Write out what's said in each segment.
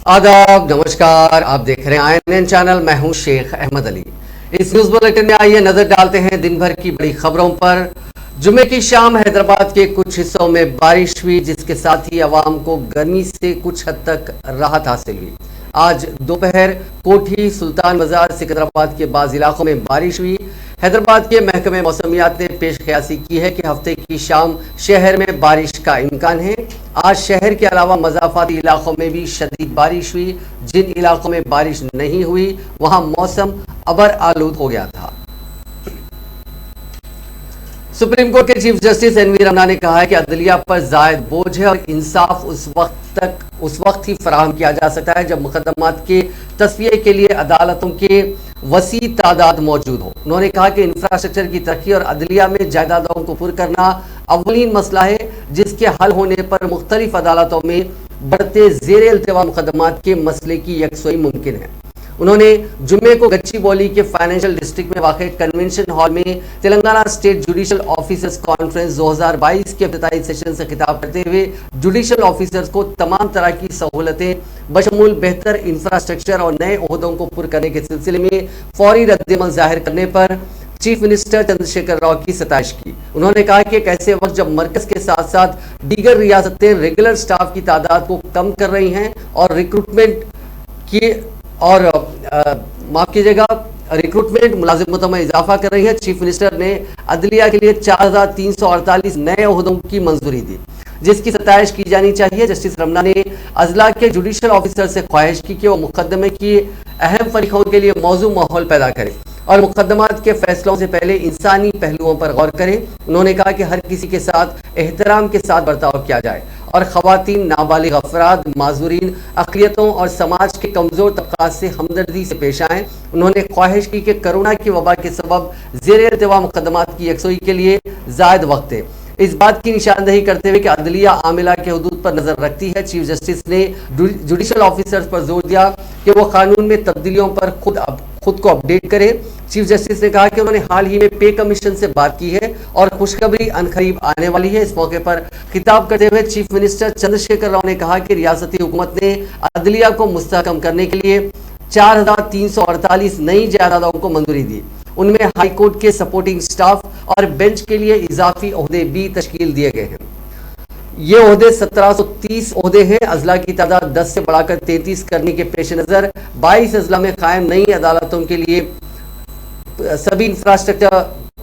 आदाब, नमस्कार। आप देख रहे हैं INN चैनल। मैं हूं शेख अहमद अली। इस न्यूज बुलेटिन में आइए नजर डालते हैं दिन भर की बड़ी खबरों पर। जुम्मे की शाम हैदराबाद के कुछ हिस्सों में बारिश हुई, जिसके साथ ही अवाम को गर्मी से कुछ हद तक राहत हासिल हुई। आज दोपहर कोठी, सुल्तान बाजार, सिकंदराबाद के बाज़ इलाकों में बारिश हुई। हैदराबाद के महकमे मौसमियात ने पेश क़यासी की है कि हफ्ते की शाम शहर में बारिश का इम्कान है। आज शहर के अलावा मज़ाफ़ाती इलाकों में भी शदीद बारिश हुई। जिन इलाकों में बारिश नहीं हुई वहां मौसम अबर आलूद हो गया था। सुप्रीम कोर्ट के चीफ जस्टिस NV रमना ने कहा है कि अदलिया पर जायद बोझ है और इंसाफ उस वक्त ही फराहम किया जा सकता है जब मुकदमात के तस्वीर के लिए अदालतों के वसी तादाद मौजूद हो। उन्होंने कहा कि इंफ्रास्ट्रक्चर की तरक्की और अदलिया में जायदादों को पुर करना अव्वलीन मसला है, जिसके हल होने पर मुख्तलिफ अदालतों में बढ़ते ज़ेर इल्तिवा मुकदमात के मसले की यकसुई मुमकिन है। उन्होंने जुम्मे को गच्चीबौली के फाइनेंशियल डिस्ट्रिक्ट में वाक़ कन्वेंशन हॉल में Telangana state judicial officers conference 2022 के इफ्तिताई सेशन से खिताब करते हुए जुडिशल ऑफिसर्स को तमाम तरह की सहूलतें बशमूल बेहतर इंफ्रास्ट्रक्चर और नए ओहदों को पुर करने के सिलसिले में फौरी रद्द-ए-अमल जाहिर करने पर चीफ मिनिस्टर चंद्रशेखर राव की सताइश की। उन्होंने कहा कि एक ऐसे वक्त जब मरकज के साथ साथ दीगर रियासतें रेगुलर स्टाफ की तादाद को कम कर रही हैं और रिक्रूटमेंट की और माफ कीजिएगा रिक्रूटमेंट मुलाजिमतों में इजाफा कर रही है, चीफ मिनिस्टर ने अदलिया के लिए 4348 नए ओहदों की मंजूरी दी, जिसकी सताइश की जानी चाहिए। जस्टिस रमना ने अजला के जुडिशल ऑफिसर से ख्वाहिश की कि वो मुकदमे की अहम फरीकों के लिए मौजू माहौल पैदा करें और मुकदमात के फैसलों से पहले इंसानी पहलुओं पर गौर करें। उन्होंने कहा कि हर किसी के साथ एहतराम के साथ बर्ताव किया जाए और खवातीन, नाबालिग अफराद, माजूरीन, अक़लियतों और समाज के कमज़ोर तबक़ात से हमदर्दी से पेश आएँ। उन्होंने ख्वाहिश की कि कोरोना की वबा के सबब ज़ेर इल्तिवा मुकदमात की यकसुई के लिए ज़ायद वक्त है। इस बात की निशानदही करते हुए कि अदलिया आमिला के हुदूद पर नजर रखती है, चीफ जस्टिस ने जुडिशल ऑफिसर्स पर जोर दिया कि वो कानून में तब्दीलियों पर खुद को अपडेट करें। चीफ जस्टिस ने कहा कि उन्होंने हाल ही में पे कमीशन से बात की है और खुशखबरी अनकरीब आने वाली है। इस मौके पर खिताब करते हुए चीफ मिनिस्टर चंद्रशेखर राव ने कहा कि रियासती हुकूमत ने अदलिया को मुस्तहकम करने के लिए 4348 नई जायदादों को मंजूरी दी। उनमें हाई कोर्ट के सपोर्टिंग स्टाफ और बेंच के लिए इजाफी ओहदे भी तश्कील दिए गए हैं। ये ओहदे 1730 ओहदे हैं। अजला की तादाद 10 से बढ़ाकर 33 करने के पेश नज़र 22 अजला में कायम नई अदालतों के लिए सभी इंफ्रास्ट्रक्चर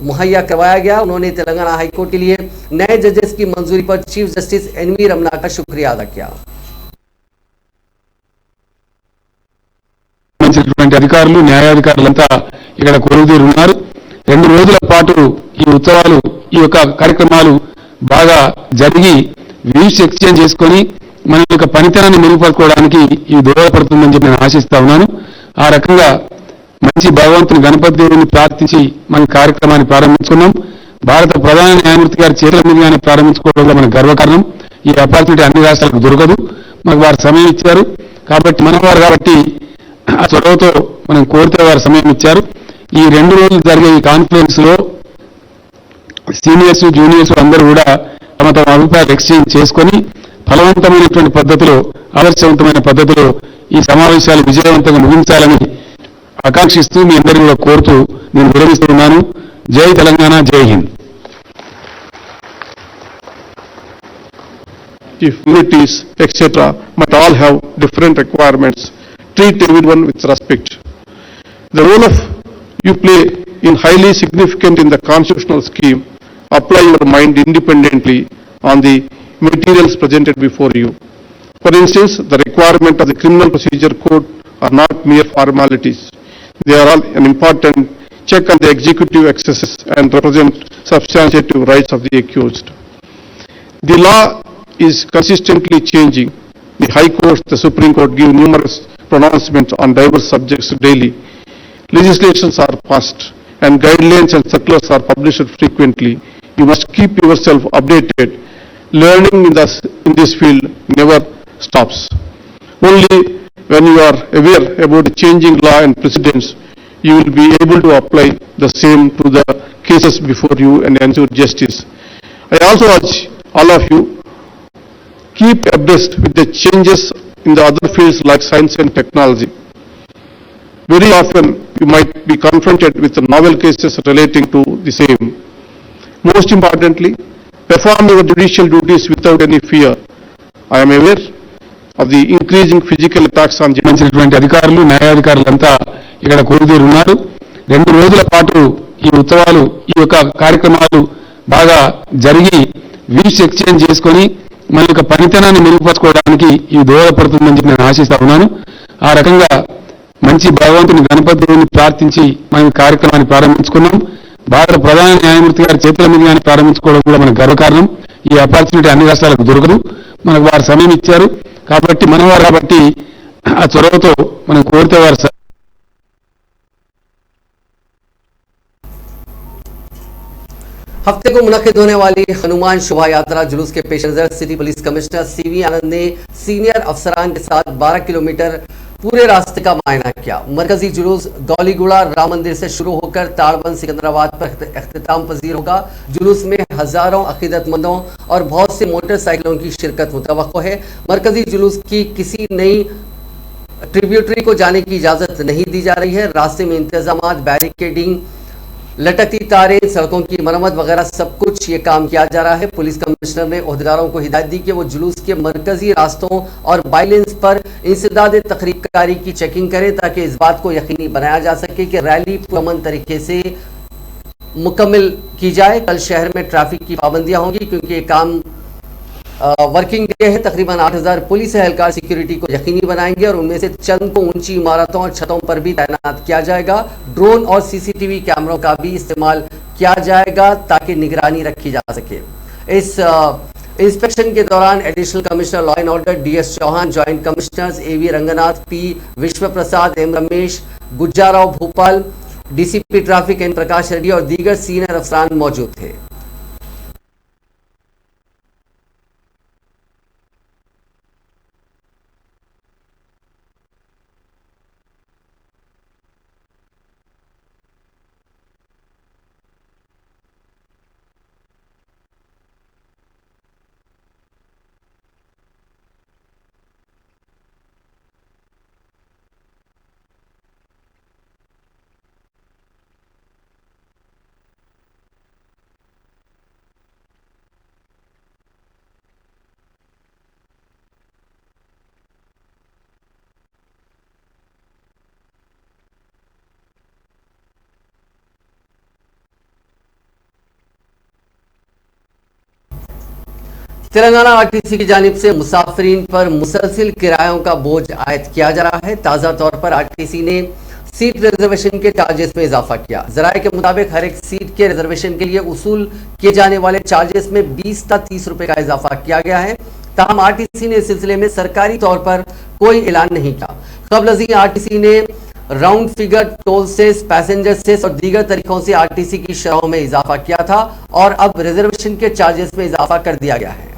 मुहैया करवाया गया। उन्होंने तेलंगाना हाई कोर्ट के लिए नए जजेस की मंजूरी पर चीफ जस्टिस NV रमना का शुक्रिया अदा किया। అధికారులు న్యాయాధికారులంతా ఇక్కడ కొలువుదీరి ఉన్నారు. 2 రోజుల పాటు ఈ ఉత్సవాలు, ఈ యొక్క కార్యక్రమాలు బాగా జరిగి వ్యూస్ ఎక్స్చేంజ్ చేసుకొని మన యొక్క పనితనాన్ని మెరుగుపరచుకోవడానికి ఇది దోహదపడుతుందని చెప్పి నేను ఆశిస్తా ఉన్నాను. ఆ రకంగా మంచి భగవంతుని గణపతి దేవుడిని ప్రార్థించి మన కార్యక్రమాన్ని ప్రారంభించుకున్నాం. భారత ప్రధాన న్యాయమూర్తి గారి చేతుల మీదుగానే ప్రారంభించుకోవడంలో మనకు గర్వకారణం. ఈ ఆపర్చునిటీ అన్ని రాష్ట్రాలకు దొరకదు. మనకు వారు సమయం ఇచ్చారు కాబట్టి మనవారు కాబట్టి ఆ చొరవతో మనం కోరితే వారు సమయం ఇచ్చారు. ఈ 2 రోజులు జరిగే ఈ కాన్ఫరెన్స్ లో సీనియర్స్, జూనియర్స్ అందరూ కూడా తమ తమ అభిప్రాయాలు ఎక్స్చేంజ్ చేసుకొని ఫలవంతమైనటువంటి పద్ధతిలో, ఆదర్శవంతమైన పద్ధతిలో ఈ సమావేశాలు విజయవంతంగా ముగించాలని ఆకాంక్షిస్తూ మీ అందరినీ కూడా కోరుతూ నేను విరమిస్తున్నాను. జై తెలంగాణ, జై Hind. If communities, etc., might all have different requirements, treat everyone with respect. The role of you play in highly significant in the constitutional scheme. Apply your mind independently on the materials presented before you. For instance, the requirement of the Criminal Procedure Code are not mere formalities. They are all an important check on the executive excesses and represent substantive rights of the accused. The law is consistently changing. The High Court, the Supreme Court give numerous pronouncements on diverse subjects daily. Legislations are passed and guidelines and circulars are published frequently. You must keep yourself updated. Learning in this field never stops. Only when you are aware about the changing law and precedents, you will be able to apply the same to the cases before you and ensure justice. I also urge all of you, keep abreast with the changes in the other fields like science and technology. Very often, you might be confronted with novel cases relating to the same. Most importantly, perform your judicial duties without any fear. I am aware of the increasing physical attacks on సంబంధించినటువంటి అధికారులు న్యాయాధికారులంతా ఇక్కడ కొలుదీరు ఉన్నారు. 2 రోజుల పాటు ఈ ఉత్సవాలు ఈ యొక్క కార్యక్రమాలు బాగా జరిగి వ్యూస్ ఎక్స్చేంజ్ చేసుకొని మన యొక్క పనితనాన్ని మెరుగుపరచుకోవడానికి ఇది దోహదపడుతుందని చెప్పి నేను ఆశిస్తా ఉన్నాను. ఆ రకంగా మంచి భగవంతుని గణపతిని ప్రార్థించి మనం ఈ కార్యక్రమాన్ని ప్రారంభించుకున్నాం. భారత ప్రధాన న్యాయమూర్తి గారి చేతుల మీదుగానే ప్రారంభించుకోవడం కూడా మనకు గర్వకారణం. ఈ ఆపర్చునిటీ అన్ని రాష్ట్రాలకు దొరకదు. మనకు వారు సమయం ఇచ్చారు కాబట్టి మనవారు కాబట్టి ఆ చొరవతో మనం కోరితే వారు हफ्ते को मुनक्किद होने वाली हनुमान शोभा यात्रा जुलूस के पेश नजर सिटी पुलिस कमिश्नर सीवी आनंद ने सीनियर अफसरान के साथ 12 किलोमीटर पूरे रास्ते का मुआयना किया। मरकजी जुलूस गौलीगुड़ा राम मंदिर से शुरू होकर ताड़बंद सिकंदराबाद पर अख्तिताम पजीर होगा। जुलूस में हजारों अकीदतमंदों और बहुत से मोटरसाइकिलों की शिरकत मुतवक्को है। मरकजी जुलूस की किसी नई ट्रिब्यूटरी को जाने की इजाजत नहीं दी जा रही है। रास्ते में इंतजाम, बैरिकेडिंग, लटकती तारें, सड़कों की मरम्मत वगैरह सब कुछ ये काम किया जा रहा है। पुलिस कमिश्नर ने ओहदेदारों को हिदायत दी कि वो जुलूस के मरकजी रास्तों और बाइलेंस पर इंसदाद तकरीकारी की चेकिंग करें ताकि इस बात को यकीनी बनाया जा सके कि रैली पुरअमन तरीके से मुकम्मल की जाए। कल शहर में ट्रैफिक की पाबंदियां होंगी क्योंकि ये काम वर्किंग डे है। तकरीबन 8000 पुलिस एहलकार सिक्योरिटी को यकीनी बनाएंगे और उनमें से चंद को ऊंची इमारतों और छतों पर भी तैनात किया जाएगा। ड्रोन और सीसीटीवी कैमरों का भी इस्तेमाल किया जाएगा ताकि निगरानी रखी जा सके। इस इंस्पेक्शन के दौरान additional commissioner law and order DS Chauhan, joint commissioners AV Ranganath, P Vishwa Prasad, M Ramesh, Gujjarao Bhopal, DCP traffic N Prakash Reddy और दीगर सीनियर अफसरान मौजूद थे। तेलंगाना RTC की जानिब से मुसाफिरीन पर मुसलसिल किरायों का बोझ आयद किया जा रहा है। ताज़ा तौर पर RTC ने सीट रिजर्वेशन के चार्जेस में इजाफा किया। जराये के मुताबिक हर एक सीट के रिजर्वेशन के लिए उसूल किए जाने वाले चार्जेस में 20 ता 30 रुपए का इजाफा किया गया है। ताहम RTC ने इस सिलसिले में सरकारी तौर पर कोई ऐलान नहीं किया। कबल RTC ने round figure toll cess, passenger cess और दीगर तरीकों से RTC की शरहों में इजाफा किया था और अब रिजर्वेशन के चार्जेस में इजाफा कर दिया गया है।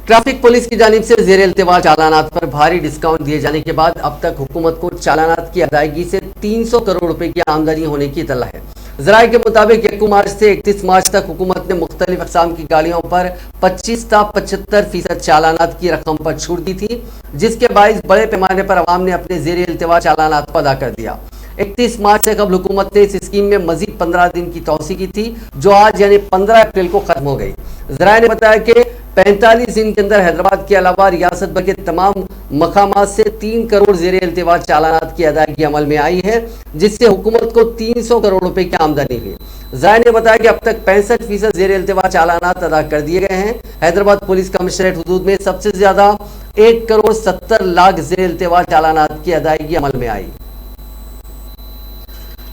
ट्रैफिक पुलिस की जानिब से जेर इल्तिवा चालानात पर भारी डिस्काउंट दिए जाने के बाद अब तक हुकूमत को चालानात की अदायगी से 300 करोड़ रुपए की आमदनी होने की इत्तला है। जराये के मुताबिक 1 मार्च से 31 मार्च तक हुकूमत ने मुख्तलिफ अक़साम की गाड़ियों पर 25 ता 75% चालानात की रकम पर छूट दी थी, जिसके बायस बड़े पैमाने पर अवाम ने अपने जेर इल्तिवा चालानात को अदा कर दिया। 31 मार्च से कबल हुकूमत ने इस स्कीम में मजीद 15 दिन की तौसी की थी, जो आज यानी 15 अप्रैल को खत्म हो गई। जराये ने बताया कि 45 दिन के अंदर हैदराबाद के अलावा रियासत भर के तमाम मकामात से 3 करोड़ जेर इल्तिवा चालानात की अदायगी अमल में आई है, जिससे हुकूमत को 300 करोड़ रुपए की आमदनी हुई। जराये ने बताया कि अब तक 65% जेर इल्तिवा चालानात अदा कर दिए गए हैं। हैदराबाद पुलिस कमिश्नरेट हुदूद में सबसे ज्यादा 1 करोड़ 70 लाख जेर इल्तिवा चालानात की अदायगी अमल में आई।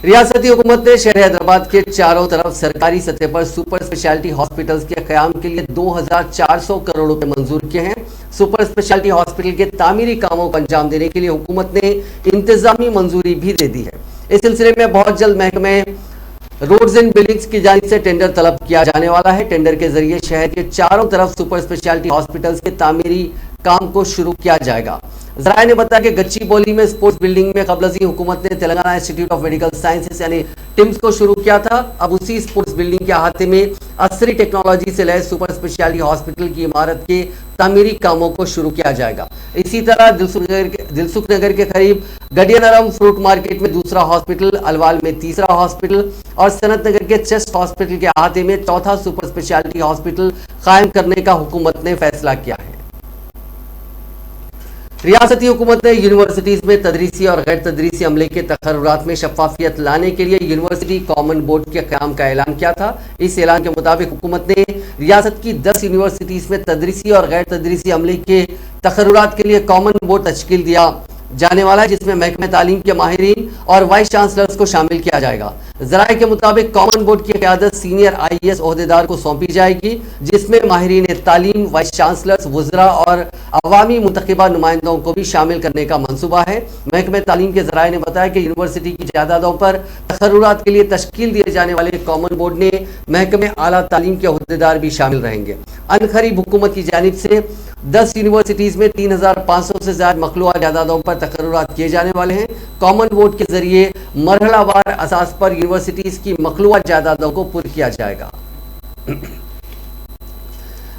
रियासती हुकूमत ने शहर हैदराबाद के चारों तरफ सरकारी सतह पर सुपर स्पेशलिटी हॉस्पिटल्स के क़याम के लिए 2400 करोड़ रुपए मंजूर किए हैं। सुपर स्पेशलिटी हॉस्पिटल के तामीरी कामों को अंजाम देने के लिए हुकूमत ने इंतजामी मंजूरी भी दे दी है। इस सिलसिले में बहुत जल्द महकमे रोड्स एंड बिल्डिंग्स की जानिब से टेंडर तलब किया जाने वाला है। टेंडर के जरिए शहर के चारों तरफ सुपर स्पेशलिटी हॉस्पिटल्स के तामीरी काम को शुरू किया जाएगा। जराये ने बताया कि गच्चीबौली में स्पोर्ट्स बिल्डिंग में कबल हुकूमत ने Telangana institute of medical sciences यानी टिम्स को शुरू किया था। अब उसी स्पोर्ट्स बिल्डिंग के अहाते में असरी टेक्नोलॉजी से लैस सुपर स्पेशलिटी हॉस्पिटल की इमारत के तामीरी कामों को शुरू किया जाएगा। इसी तरह दिलसुख नगर के करीब गडियानरम फ्रूट मार्केट में दूसरा हॉस्पिटल, अलवाल में तीसरा हॉस्पिटल और सनत नगर के चेस्ट हॉस्पिटल के अहाते में चौथा सुपर स्पेशलिटी हॉस्पिटल कायम करने का हुकूमत ने फैसला किया है। रियासती हुकूमत ने यूनिवर्सिटीज में तदरीसी और गैर तदरीसी अमले के तकर्रुरात में शफाफियत लाने के लिए यूनिवर्सिटी कॉमन बोर्ड के क़याम का ऐलान किया था। इस ऐलान के मुताबिक हुकूमत ने रियासत की 10 यूनिवर्सिटीज में तदरीसी और गैर तदरीसी अमले के तकर्रुरात के लिए कॉमन बोर्ड तश्कील दिया जाने वाला है, जिसमें महकमे तालीम के माहिरीन और वाइस चांसलर्स को शामिल किया जाएगा। जराये के मुताबिक कॉमन बोर्ड की क़यादत सीनियर IAS ओहदेदार को सौंपी जाएगी, जिसमें माहिरीन तालीम, वाइस चांसलर्स, वज़रा और अवामी मुंतखबा नुमाइंदों को भी शामिल करने का मंसूबा है। महकमे तालीम के जराये ने बताया कि यूनिवर्सिटी की जायदादों पर तकर्रुरात के लिए तश्कील दिए जाने वाले कॉमन बोर्ड ने महकमे आला तालीम के ओहदेदार भी शामिल रहेंगे। अनकरीब हुकूमत की जानिब से 10 यूनिवर्सिटीज में 3500 से ज्यादा मखलूआ जायदादों पर तकर्रुरात किए जाने वाले हैं। कॉमन बोर्ड के जरिए मरहलावार असास पर यूनिवर्सिटीज की मखलूआ जायदादों को पुर किया जाएगा।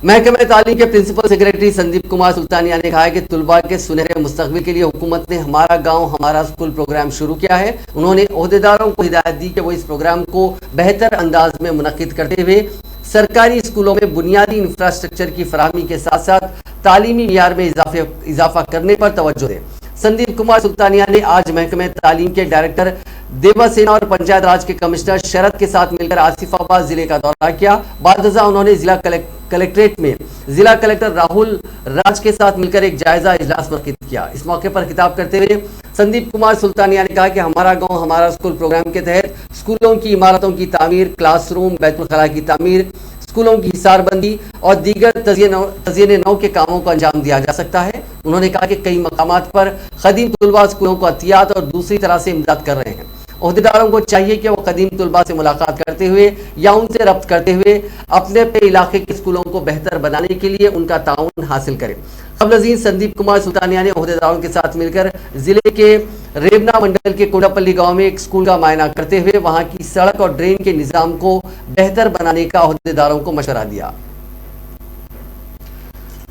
महकमे तालीम के प्रिंसिपल सेक्रेटरी संदीप कुमार सुल्तानिया ने कहा है कि तुलबा के सुनहरे मुस्तकबिल के लिए हुकूमत ने हमारा गांव हमारा स्कूल प्रोग्राम शुरू किया है। उन्होंने ओहदेदारों को हिदायत दी कि वो इस प्रोग्राम को बेहतर अंदाज में मुनक्किद करते हुए सरकारी स्कूलों में बुनियादी इंफ्रास्ट्रक्चर की फराहमी के साथ साथ तालीमी मियार में इजाफा करने पर तवज्जो दें। संदीप कुमार सुल्तानिया ने आज महकमे तालीम के डायरेक्टर देवासेना और पंचायत राज के कमिश्नर शरद के साथ मिलकर आसिफाबाद जिले का दौरा किया। बादजा उन्होंने जिला कलेक्ट्रेट में जिला कलेक्टर राहुल राज के साथ मिलकर एक जायजा इजलास मुनक्किद किया। इस मौके पर खिताब करते हुए संदीप कुमार सुल्तानिया ने कहा कि हमारा गांव हमारा स्कूल प्रोग्राम के तहत स्कूलों की इमारतों की तामीर, क्लासरूम, बैतुल खला की तामीर, स्कूलों की हिसारबंदी और दीगर तज़यीन नौ के कामों को अंजाम दिया जा सकता है। उन्होंने कहा कि कई मकामात पर कदीम तुलबा स्कूलों को अतियात और दूसरी तरह से इमदाद कर रहे हैं। ओहदेदारों को चाहिए कि वो कदीम तुलबा से मुलाकात करते हुए या उनसे रब्त करते हुए अपने अपने इलाके के स्कूलों को बेहतर बनाने के लिए उनका ताउन हासिल करें। कबल संदीप कुमार सुल्तानिया ने ओहदेदारों के साथ मिलकर जिले के रेवना मंडल के कोडापल्ली गांव में एक स्कूल का मायना करते हुए वहां की सड़क और ड्रेन के निजाम को बेहतर बनाने का ओहदेदारों को मशवरा दिया।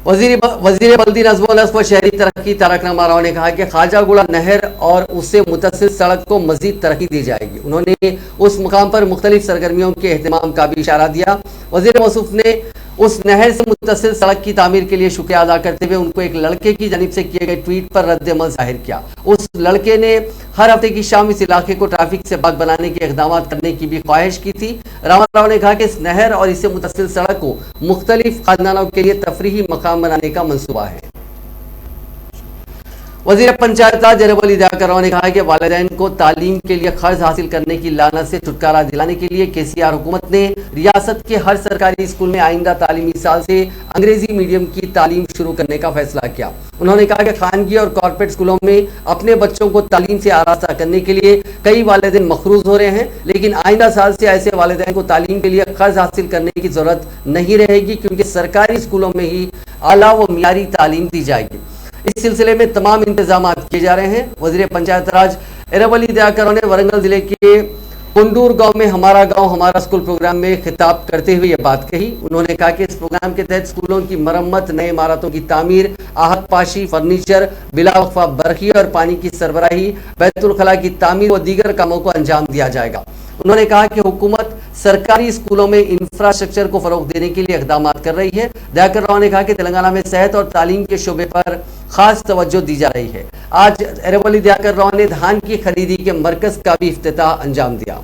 वजीर बल्दी नज़्म व नस्ब व शहरी तरक्की तारक रामाराव ने कहा कि ख्वाजागुड़ा नहर और उससे मुतसिल सड़क को मजीद तरक्की दी जाएगी। उन्होंने उस मुकाम पर मुख्तलिफ सरगर्मियों के एहतमाम का भी इशारा दिया। वजीर मौसूफ ने उस नहर से मुत्तसिल सड़क की तामीर के लिए शुक्रिया अदा करते हुए उनको एक लड़के की जानिब से किए गए ट्वीट पर रद्द-ए-अमल जाहिर किया। उस लड़के ने हर हफ्ते की शाम इस इलाके को ट्रैफिक से पाक बनाने के इक़दाम करने की भी ख्वाहिश की थी। रामाराव ने कहा कि इस नहर और इससे मुत्तसिल सड़क को मुख्तलिफ खानदानों के लिए तफरीही मकाम बनाने का मंसूबा है। वज़ीर पंचायत राज अरवली दयाकर ने कहा कि वालिदैन को तालीम के लिए खर्च हासिल करने की लानत से छुटकारा दिलाने के लिए KCR हुकूमत ने रियासत के हर सरकारी स्कूल में आइंदा तालीमी साल से अंग्रेजी मीडियम की तालीम शुरू करने का फैसला किया। उन्होंने कहा कि खानगी और कॉर्पोरेट स्कूलों में अपने बच्चों को तालीम से आरास्ता करने के लिए कई वालिदैन मखरूज हो रहे हैं, लेकिन आइंदा साल से ऐसे वालिदैन को तालीम के लिए खर्च हासिल करने की जरूरत नहीं रहेगी, क्योंकि सरकारी स्कूलों में ही आला व मियारी तालीम दी जाएगी। इस सिलसिले में तमाम इंतजाम किए जा रहे हैं। वज़ीर पंचायत राज अरवली दयाकर ने वरंगल जिले के कुंडूर गांव में हमारा गांव हमारा स्कूल प्रोग्राम में खिताब करते हुए ये बात कही। उन्होंने कहा कि इस प्रोग्राम के तहत स्कूलों की मरम्मत, नए इमारतों की तामीर, आहत पाशी, फर्नीचर, बिलावक्फा बरखी और पानी की सरबराही, बैतुल खला की तामीर व दीगर कामों को अंजाम दिया जाएगा। उन्होंने कहा कि हुकूमत सरकारी स्कूलों में इंफ्रास्ट्रक्चर को फरोग देने के लिए इक़दाम कर रही है। दयाकर राव ने कहा कि तेलंगाना में सेहत और तालीम के शोबे पर खास तवज्जो दी जा रही है। आज अरवली दयाकर राव ने धान की खरीदी के मरकज का भी इफ्तिताह अंजाम दिया।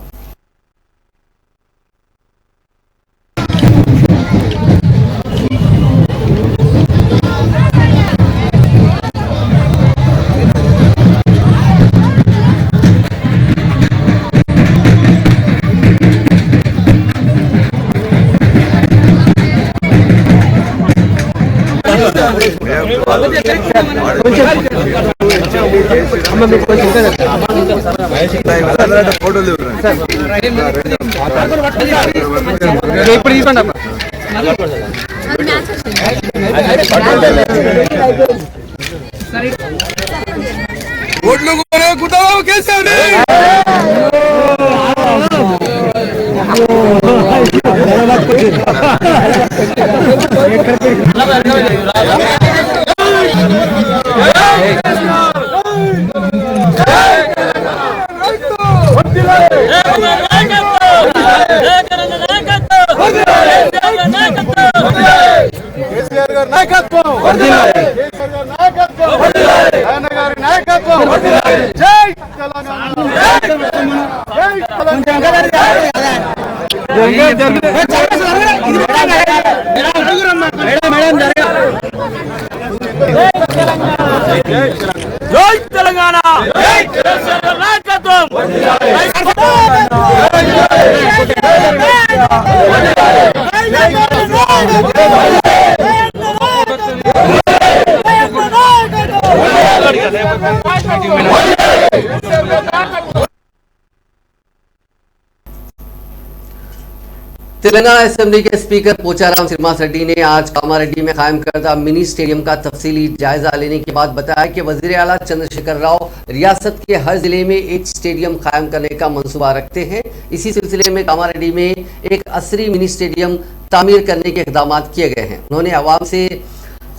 तेलंगाना असेंबली के स्पीकर पोचाराम श्रीनिवास रेड्डी ने आज कामारेड्डी में कायम करदा मिनी स्टेडियम का तफसीली जायजा लेने के बाद बताया कि वजीर आला चंद्रशेखर राव रियासत के हर जिले में एक स्टेडियम कायम करने का मंसूबा रखते हैं। इसी सिलसिले में कामारेड्डी में एक असरी मिनी स्टेडियम तामीर करने के इकदाम किए गए हैं। उन्होंने आवाम से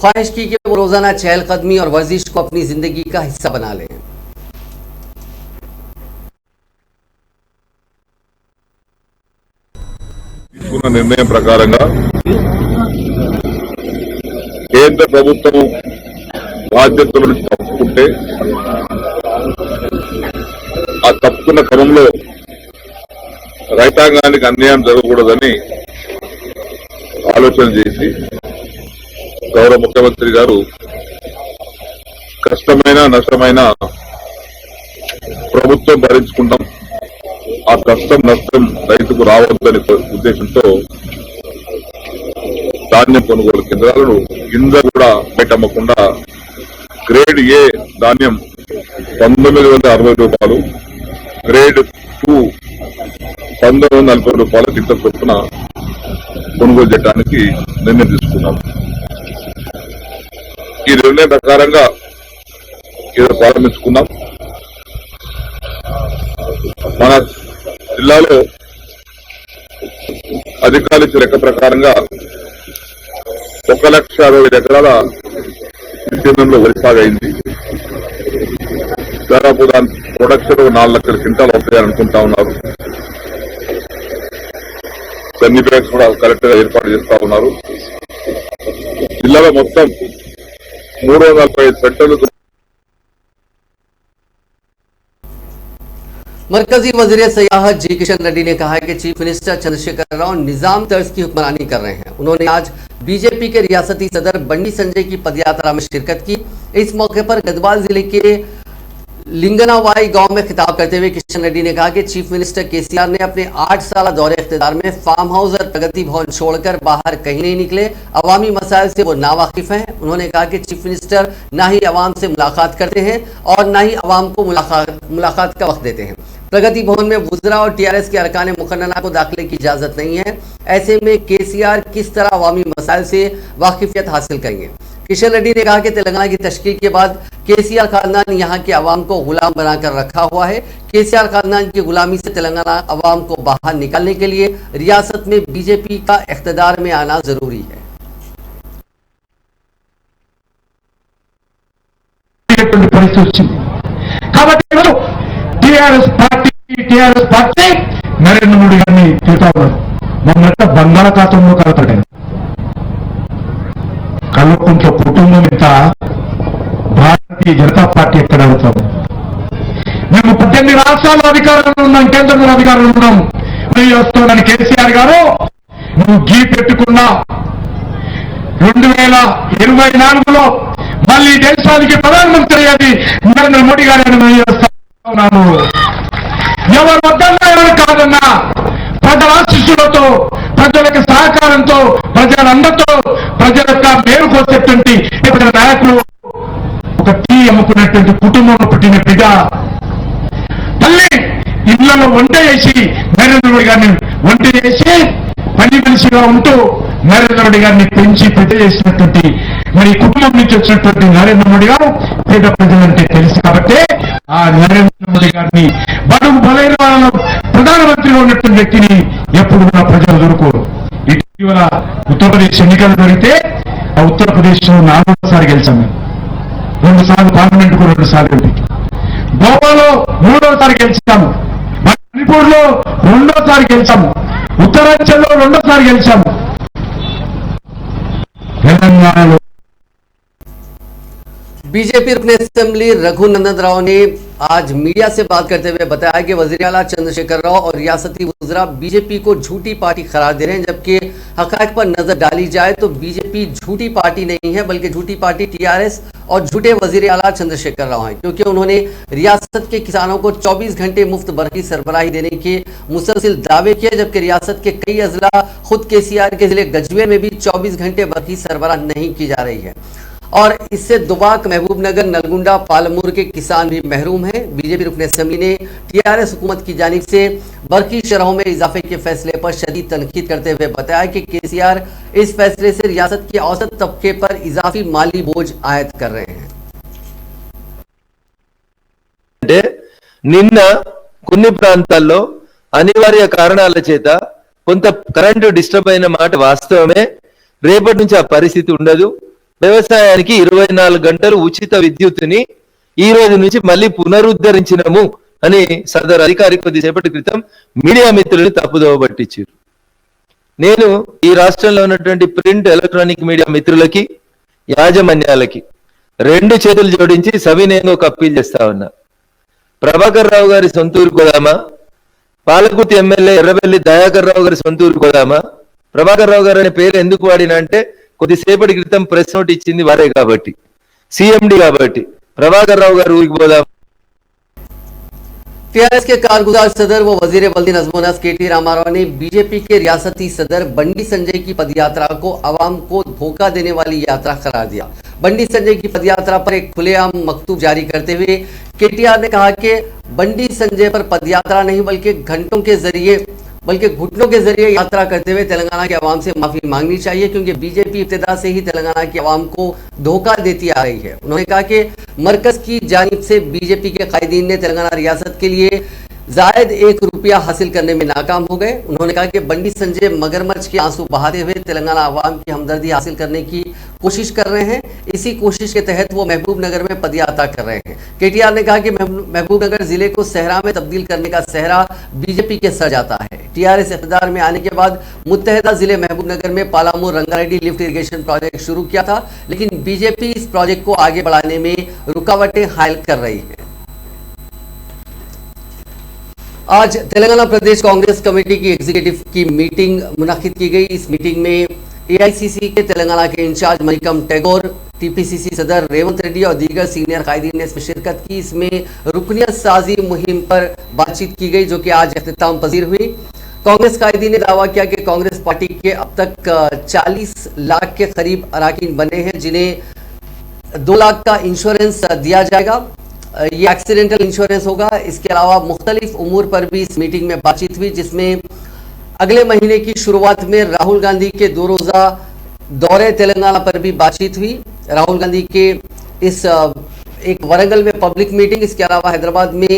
ख्वाहिश की कि वो रोजाना चहलकदमी और वर्जिश को अपनी जिंदगी का हिस्सा बना लें। నిర్ణయం ప్రకారంగా కేంద్ర ప్రభుత్వం బాధ్యతలను తప్పుకుంటే ఆ తప్పుకున్న క్రమంలో రైతాంగానికి అన్యాయం జరగకూడదని ఆలోచన చేసి గౌరవ ముఖ్యమంత్రి గారు కష్టమైన నష్టమైన ప్రభుత్వం భరించుకుంటాం, ఆ కష్టం నష్టం రైతుకు రావద్దని ఉద్దేశంతో ధాన్యం కొనుగోలు కేంద్రాలను గింజ కూడా పెట్టమ్మకుండా గ్రేడ్ ఏ ధాన్యం 1960 రూపాయలు, గ్రేడ్ 2 1940 రూపాయల కింద చొప్పున కొనుగోలు చేయడానికి నిర్ణయం తీసుకున్నాం। ఈ నిర్ణయం ప్రకారంగా ఇది ప్రారంభించుకున్నాం। మన జిల్లాలో అధికారుల లెక్క ప్రకారంగా 1,60,000 ఎకరాల విస్తీర్ణంలో వరి సాగు అయింది। దాదాపు దాని ప్రొడక్షన్ 4 లక్షల క్వింటాలు అవుతాయని అనుకుంటా ఉన్నారు। సన్నీ బ్యాగ్స్ కూడా కరెక్ట్ గా ఏర్పాటు చేస్తా ఉన్నారు। జిల్లాలో మొత్తం 345 సెంటర్లు। मरकजी वजीर सयाहत जी किशन रेड्डी ने कहा है कि चीफ मिनिस्टर चंद्रशेखर राव निजाम तर्ज की हुक्मरानी कर रहे हैं। उन्होंने आज बीजेपी के रियासती सदर बंडी संजय की पदयात्रा में शिरकत की। इस मौके पर गढ़वाल जिले के लिंगनावाई गांव में खिताब करते हुए किशन रेड्डी ने कहा कि चीफ मिनिस्टर केसीआर ने अपने 8 साल दौरे इख्तिदार में फार्म हाउस और प्रगति भवन छोड़कर बाहर कहीं नहीं निकले। अवामी मसाइल से वो नावाकिफ हैं। उन्होंने कहा कि चीफ मिनिस्टर ना ही अवाम से मुलाकात करते हैं और ना ही अवाम को मुलाकात का वक्त देते हैं। प्रगति भवन में वुज़रा और टीआरएस के अरकान मुकन्नना को दाखिले की इजाजत नहीं है। ऐसे में केसीआर किस तरह अवामी मसाइल से वाकिफियत हासिल करेंगे। किशन रेड्डी ने कहा कि तेलंगाना की तश्कील के बाद केसीआर खानदान यहाँ के अवाम को गुलाम बनाकर रखा हुआ है। केसीआर खानदान की गुलामी से तेलंगाना अवाम को बाहर निकालने के लिए रियासत में बीजेपी का इख्तिदार में आना जरूरी है। టీఆర్ఎస్ పార్టీ నరేంద్ర మోడీ గారిని తిరుగుతా ఉన్నారు। మొన్నట బంగాళాఖాతంలో కలపడం కల్వకుంట్ల కుటుంబం ఇంత భారతీయ జనతా పార్టీ ఎక్కడ అవుతాం। మేము 18 రాష్ట్రాల అధికారంలో ఉన్నాం, కేంద్రంలో అధికారంలో ఉన్నాం। మరి వస్తున్నాను కేసీఆర్ గారు, నువ్వు గీ పెట్టుకున్నా 2024లో మళ్ళీ దేశానికి ప్రధానమంత్రి అయ్యేది నరేంద్ర మోడీ గారిని మేము వస్తున్నాను। ఎవరు వద్దన్నా ఎవరు కాదన్నా ప్రజల ఆశీస్సులతో, ప్రజలకు సహకారంతో, ప్రజలందరితో, ప్రజల యొక్క మేలు కోసేటువంటి నాయకులు ఒక టీఎం చదువుకున్నటువంటి కుటుంబంలో పుట్టిన బిడ్డ తల్లి ఇళ్లలో వంట చేసి నరేంద్ర మోడీ గారిని వంట చేసి పని మనిషిగా ఉంటూ నరేంద్ర మోడీ గారిని పెంచి పెద్ద చేసినటువంటి మరి కుటుంబం నుంచి వచ్చినటువంటి నరేంద్ర మోడీ గారు పేద ప్రజలంటే తెలుసు కాబట్టి ఆ నరేంద్ర మోడీ గారిని బడుగు బలైన ప్రధానమంత్రిగా ఉన్నటువంటి వ్యక్తిని ఎప్పుడు కూడా ప్రజలు దొరుకోరు. ఇటీవల ఉత్తరప్రదేశ్ ఎన్నికలు జరిగితే ఆ ఉత్తరప్రదేశ్ లో 4వ గెలిచాం. 2 సార్లు పార్లమెంట్ కు 2 సార్లు, గోవాలో 3వ గెలిచాము, మణిపూర్ లో 2వ గెలిచాము, ఉత్తరాంచల్లో 2వ గెలిచాము, తెలంగాణలో. बीजेपी रुकन असेंबली रघुनंदन राव ने आज मीडिया से बात करते हुए बताया कि वजीर आला चंद्रशेखर राव और रियासती वज़रा बीजेपी को झूठी पार्टी करार दे रहे हैं, जबकि हक़ाइक़ पर नजर डाली जाए तो बीजेपी झूठी पार्टी नहीं है बल्कि झूठी पार्टी टीआरएस और झूठे वजीर आला चंद्रशेखर राव हैं, क्योंकि उन्होंने रियासत के किसानों को 24 घंटे मुफ्त बरकी सरबराही देने के मुसलसिल दावे किए, जबकि रियासत के कई अजला खुद केसीआर के जिले गजवे में भी 24 घंटे बरकी सरबराह नहीं की जा रही है और इससे दुबाक महबूबनगर, नलगुंडा, पालमूर के किसान भी महरूम हैं। बीजेपी रुकन असेंबली ने टीआरएस हुकूमत की जानिब से बरकी शरहों में इजाफे के फैसले पर शदीद तनकीद करते हुए बताया कि केसीआर इस फैसले से रियासत के औसत तबके पर इजाफी माली बोझ आयद कर रहे हैं। నిన్న కొన్ని ప్రాంతాల్లో అనివార్య కారణాల చేత కొంత కరెంటు డిస్టర్బ్ అయిన మాట వాస్తవమే. రేపటి నుంచి ఆ పరిస్థితి ఉండదు. వ్యవసాయానికి 24 గంటలు ఉచిత విద్యుత్తుని ఈ రోజు నుంచి మళ్ళీ పునరుద్ధరించినము అని సదరు అధికారి కొద్దిసేపటి క్రితం మీడియా మిత్రులను తప్పుదోవ పట్టించారు. నేను ఈ రాష్ట్రంలో ఉన్నటువంటి ప్రింట్, ఎలక్ట్రానిక్ మీడియా మిత్రులకి, యాజమాన్యాలకి 2 చేతులు జోడించి సవినయంగా ఒక అప్పీల్ చేస్తా ఉన్నా. ప్రభాకర్ రావు గారి సొంతూరు గోదామా, పాలకుర్తి ఎమ్మెల్యే ఎర్రబెల్లి దయాకర్ రావు గారి సొంతూరు గోదామా. ప్రభాకర్ రావు గారు అనే పేరు ఎందుకు వాడినా అంటే కొద్దిసేపటి క్రితం ప్రెస్ నోట్ ఇచ్చింది వారే కాబట్టి, सीएमडी కాబట్టి ప్రభాకర్ రావు గారు ఊరికి పోదాం. टीआरएस के कारगुजार सदर व वजीर बल्दी नज़्म-ओ-नस्र केटी रामाराव ने बीजेपी के रियासती सदर बंडी संजय की पदयात्रा को अवाम को धोखा देने वाली यात्रा करार दिया। बंडी संजय की पदयात्रा पर एक खुलेआम मकतूब जारी करते हुए केटीआर ने कहा कि बंडी संजय पर पदयात्रा नहीं बल्कि घुटनों के जरिए यात्रा करते हुए तेलंगाना के अवाम से माफी मांगनी चाहिए, क्योंकि बीजेपी इब्तिदा से ही तेलंगाना के अवाम को धोखा देती आ रही है। उन्होंने कहा कि मरकज की जानिब से बीजेपी के कायदीन ने तेलंगाना रियासत के लिए जायद 1 रुपया हासिल करने में नाकाम हो गए। उन्होंने कहा कि बंडी संजय मगरमच्छ के आंसू बहाते हुए तेलंगाना अवाम की हमदर्दी हासिल करने की कोशिश कर रहे हैं। इसी कोशिश के तहत वो महबूब नगर में पदयात्रा कर रहे हैं। केटीआर ने कहा कि महबूब नगर जिले को सहरा में तब्दील करने का सहरा बीजेपी के सर जाता है। टीआरएस इक़्तिदार में आने के बाद मुत्तहिदा जिले महबूब नगर में पालामू रंगारेड्डी लिफ्ट इरिगेशन प्रोजेक्ट शुरू किया था, लेकिन बीजेपी इस प्रोजेक्ट को आगे बढ़ाने में रुकावटें हायल कर रही है। आज तेलंगाना प्रदेश कांग्रेस कमेटी की एग्जीक्यूटिव की मीटिंग मुनक्किद की गई। इस मीटिंग में एआईसीसी के तेलंगाना के इंचार्ज मलिकम टैगोर, टीपीसीसी सदर रेवंत रेड्डी और दीगर सीनियर कायदीन ने इसमें शिरकत की। इसमें रुकनियत साजी मुहिम पर बातचीत की गई, जो कि आज इख्तिताम पजीर हुई। कांग्रेस कायदीन ने दावा किया कि कांग्रेस पार्टी के अब तक 40 लाख के करीब अरकान बने हैं, जिन्हें 2 लाख का इंश्योरेंस दिया जाएगा। ये एक्सीडेंटल इंश्योरेंस होगा। इसके अलावा मुख्तलिफ उमूर पर भी इस मीटिंग में बातचीत हुई, जिसमें अगले महीने की शुरुआत में राहुल गांधी के 2 रोज़ा दौरे तेलंगाना पर भी बातचीत हुई। राहुल गांधी के इस एक वरंगल में पब्लिक मीटिंग, इसके अलावा हैदराबाद में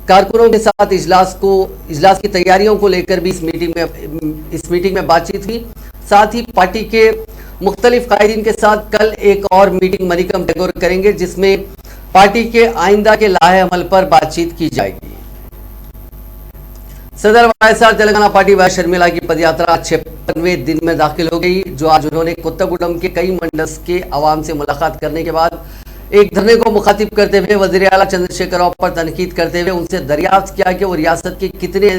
कारकुनों के साथ इजलास की तैयारियों को लेकर भी इस मीटिंग में बातचीत हुई। साथ ही पार्टी के मुख्तलिफ कायदीन के साथ कल एक और मीटिंग मलिकम टैगोर करेंगे, जिसमें पार्टी के आइंदा के लाहे अमल पर बातचीत की जाएगी। सदर वाईएसआर तेलंगाना पार्टी वाई शर्मिला की पदयात्रा 56वें दिन में दाखिल हो गई, जो आज उन्होंने कोत्तागुडम के कई मंडल्स के अवाम से मुलाकात करने के बाद एक धरने को मुखातिब करते हुए वज़ीर आला चंद्रशेखर राव पर तनकीद करते हुए उनसे दरियाफ्त किया कि वो रियासत के कितने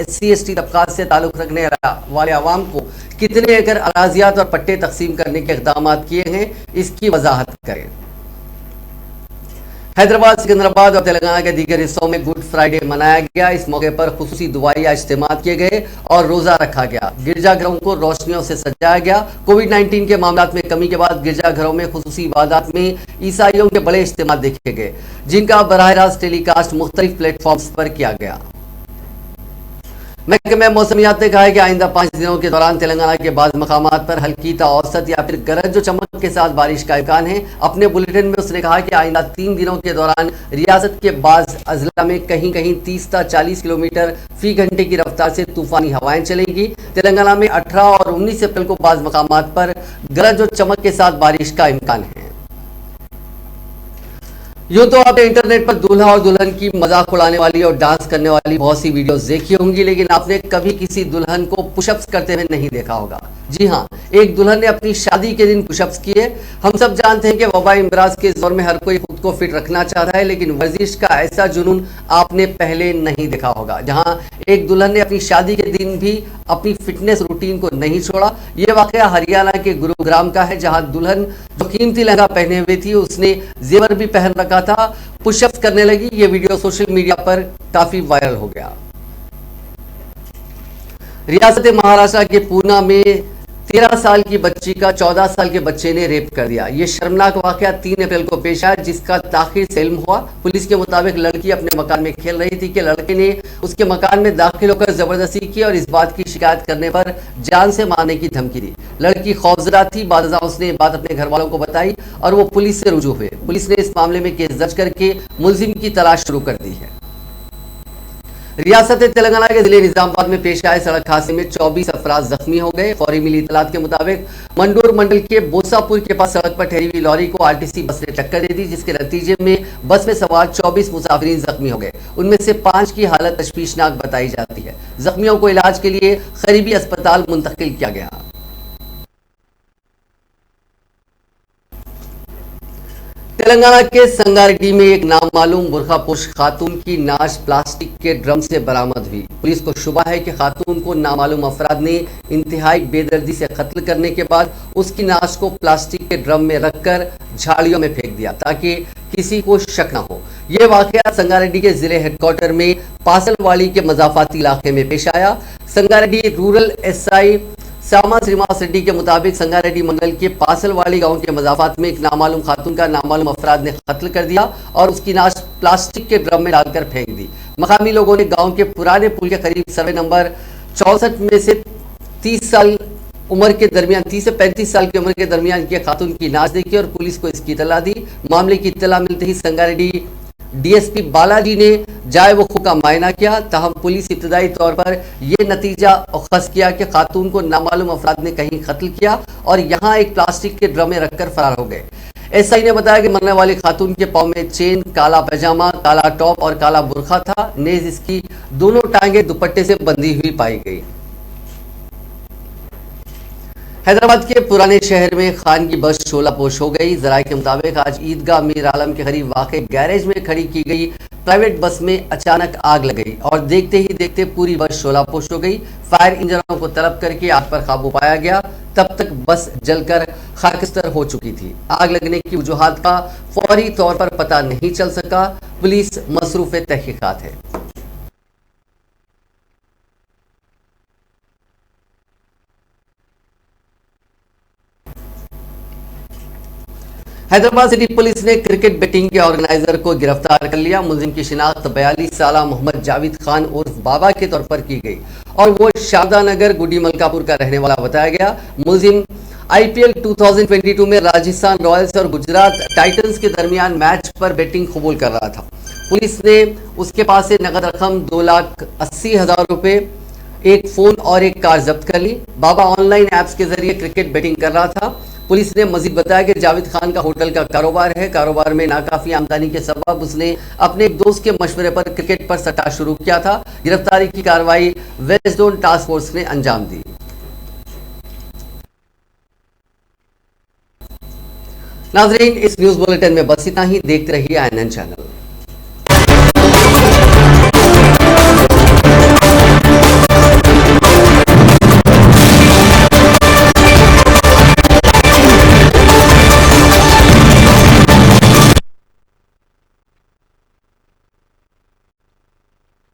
SC/ST तबकात से ताल्लुक़ रखने वाले अवाम को कितने एकड़ अराजियात और पट्टे तकसीम करने के इक़दाम किए हैं, इसकी वजाहत करें। हैदराबाद, सिकंदराबाद और तेलंगाना के दीगर हिस्सों में गुड फ्राइडे मनाया गया। इस मौके पर खुसूसी दुआया इज्तिमा किए गए और रोजा रखा गया। गिरजाघरों को रोशनियों से सजाया गया। कोविड-19 के मामलात में कमी के बाद गिरजाघरों में खुसूसी इबादत में ईसाइयों के बड़े इज्तिमा देखे गए, जिनका बराह रास्त टेलीकास्ट मुख्तलिफ प्लेटफॉर्म्स पर किया गया। महकमे मौसमियात ने कहा है कि आइंदा 5 दिनों के दौरान तेलंगाना के बाद मकामात पर हल्की ता औसत या फिर गरज चमक के साथ बारिश का इम्कान है। अपने बुलेटिन में उसने कहा कि आइंदा 3 दिनों के दौरान रियासत के बाज़ अजला में कहीं कहीं 30 ता 40 किलोमीटर फी घंटे की रफ्तार से तूफानी हवाएं चलेंगी। तेलंगाना में 18 और 19 अप्रैल को बाज़ मकामात पर गरज और चमक के साथ बारिश का इम्कान है। यूं तो आपने इंटरनेट पर दूल्हा और दुल्हन की मजाक उड़ाने वाली और डांस करने वाली बहुत सी वीडियोस देखी होंगी, लेकिन आपने कभी किसी दुल्हन को पुशअप्स करते हुए नहीं देखा होगा। जी हां, एक दुल्हन ने अपनी शादी के दिन पुशअप्स किए। हम सब जानते हैं कि वबाई इमराज के दौर में हर कोई खुद को फिट रखना चाहता है, लेकिन वर्जिश का ऐसा जुनून आपने पहले नहीं देखा होगा, जहां एक दुल्हन ने अपनी शादी के दिन भी अपनी फिटनेस रूटीन को नहीं छोड़ा। यह वाकया हरियाणा के गुरुग्राम का है, जहां दुल्हन जो कीमती लहंगा पहने हुए थी, उसने जेवर भी पहन रखा था, पुशअप्स करने लगी। यह वीडियो सोशल मीडिया पर काफी वायरल हो गया। रियासत महाराष्ट्र के पूना में 13 साल की बच्ची का 14 साल के बच्चे ने रेप कर दिया। यह शर्मनाक वाकया 3 अप्रैल को पेश आया, जिसका ताखिर से इल्म हुआ। पुलिस के मुताबिक लड़की अपने मकान में खेल रही थी कि लड़के ने उसके मकान में दाखिल होकर जबरदस्ती की और इस बात की शिकायत करने पर जान से मारने की धमकी दी। लड़की खौफजदा थी। बाद उसने बात अपने घर वालों को बताई और वो पुलिस से रुजू हुए। पुलिस ने इस मामले में केस दर्ज करके मुलजिम की तलाश शुरू कर दी है। रियासत तेलंगाना के जिले निजामाबाद में पेश आए सड़क हादसे में 24 अफराद जख्मी हो गए। फौरी मिली इतलात के मुताबिक मंडूर मंडल के बोसापुर के पास सड़क पर ठहरी हुई लॉरी को आरटीसी बस ने टक्कर दे दी, जिसके नतीजे में बस में सवार 24 मुसाफिरीन जख्मी हो गए। उनमें से 5 की हालत तशवीशनाक बताई जाती है। जख्मियों को इलाज के लिए करीबी अस्पताल मुंतकिल किया गया। तेलंगाना के संगारेड्डी में एक नामालूम बुर्खापोश खातून की नाश प्लास्टिक के ड्रम से बरामद हुई। पुलिस को शुबा है कि खातून को नामालूम अफराद ने इंतहाई बेदर्दी से कत्ल करने के बाद उसकी नाश को प्लास्टिक के ड्रम में रखकर झाड़ियों में फेंक दिया ताकि किसी को शक न हो। यह वाकया संगारेड्डी के जिले हेडक्वार्टर में पासलवाड़ी के मजाफाती इलाके में पेश आया। संगारेड्डी रूरल एसआई श्यामा श्रीनिवास रेड्डी के मुताबिक संगारेड्डी मंडल के पासलवाड़ी गांव के मजाफात में एक नामालूम खातून का नामालूम अफराद ने कत्ल कर दिया और उसकी लाश प्लास्टिक के ड्रम में डालकर फेंक दी। मकामी लोगों ने गांव के पुराने पुल के करीब सर्वे नंबर 64 में से 30 से 35 साल की उम्र के दरमियान के खातून की लाश देखी और पुलिस को इसकी इत्तला दी। मामले की इत्तला मिलते ही संगारेड्डी डीएसपी बालाजी ने जाए वक़्फ़ का मायना किया। ताहम पुलिस इब्तदाई तौर पर यह नतीजा अखज़ किया कि खातून को नामालूम अफराद ने कहीं कत्ल किया और यहाँ एक प्लास्टिक के ड्रम में रखकर फरार हो गए। एसआई ने बताया कि मरने वाली खातून के पाँव में चेन, काला पैजामा, काला टॉप और काला बुर्खा था। नेज़ इसकी दोनों टांगें दुपट्टे से बंधी हुई पाई गई। हैदराबाद के पुराने शहर में खान की बस शोलापोश हो गई। जराये के मुताबिक आज ईदगाह मीर आलम के करीब वाक़े गैरेज में खड़ी की गई प्राइवेट बस में अचानक आग लग गई और देखते ही देखते पूरी बस शोलापोश हो गई। फायर इंजनों को तलब करके आग पर काबू पाया गया। तब तक बस जलकर खाकिस्तर हो चुकी थी। आग लगने की वजूहात का फौरी तौर पर पता नहीं चल सका। पुलिस मसरूफ़ तहकीकात है। हैदराबाद सिटी पुलिस ने क्रिकेट बेटिंग के ऑर्गेनाइजर को गिरफ्तार कर लिया। मुलजिम की शिनाख्त 42 साल मोहम्मद जावेद खान उर्फ बाबा के तौर पर की गई और वो शारदा नगर गुडी मलकापुर का रहने वाला बताया गया। मुलजिम आईपीएल 2022 में राजस्थान रॉयल्स और गुजरात टाइटंस के दरमियान मैच पर बेटिंग कबूल कर रहा था। पुलिस ने उसके पास से नकद रकम 2,80,000 रुपए, एक फोन और एक कार जब्त कर ली। बाबा ऑनलाइन ऐप्स के जरिए क्रिकेट बेटिंग कर रहा था। पुलिस ने मजीद बताया कि जावेद खान का होटल का कारोबार है। कारोबार में नाकाफी आमदनी के सबब उसने अपने एक दोस्त के मशवरे पर क्रिकेट पर सट्टा शुरू किया था। गिरफ्तारी की कार्रवाई वेस्ट जोन टास्क फोर्स ने अंजाम दी। नाजरीन, इस न्यूज बुलेटिन में बस इतना ही। देखते रहिए INN चैनल।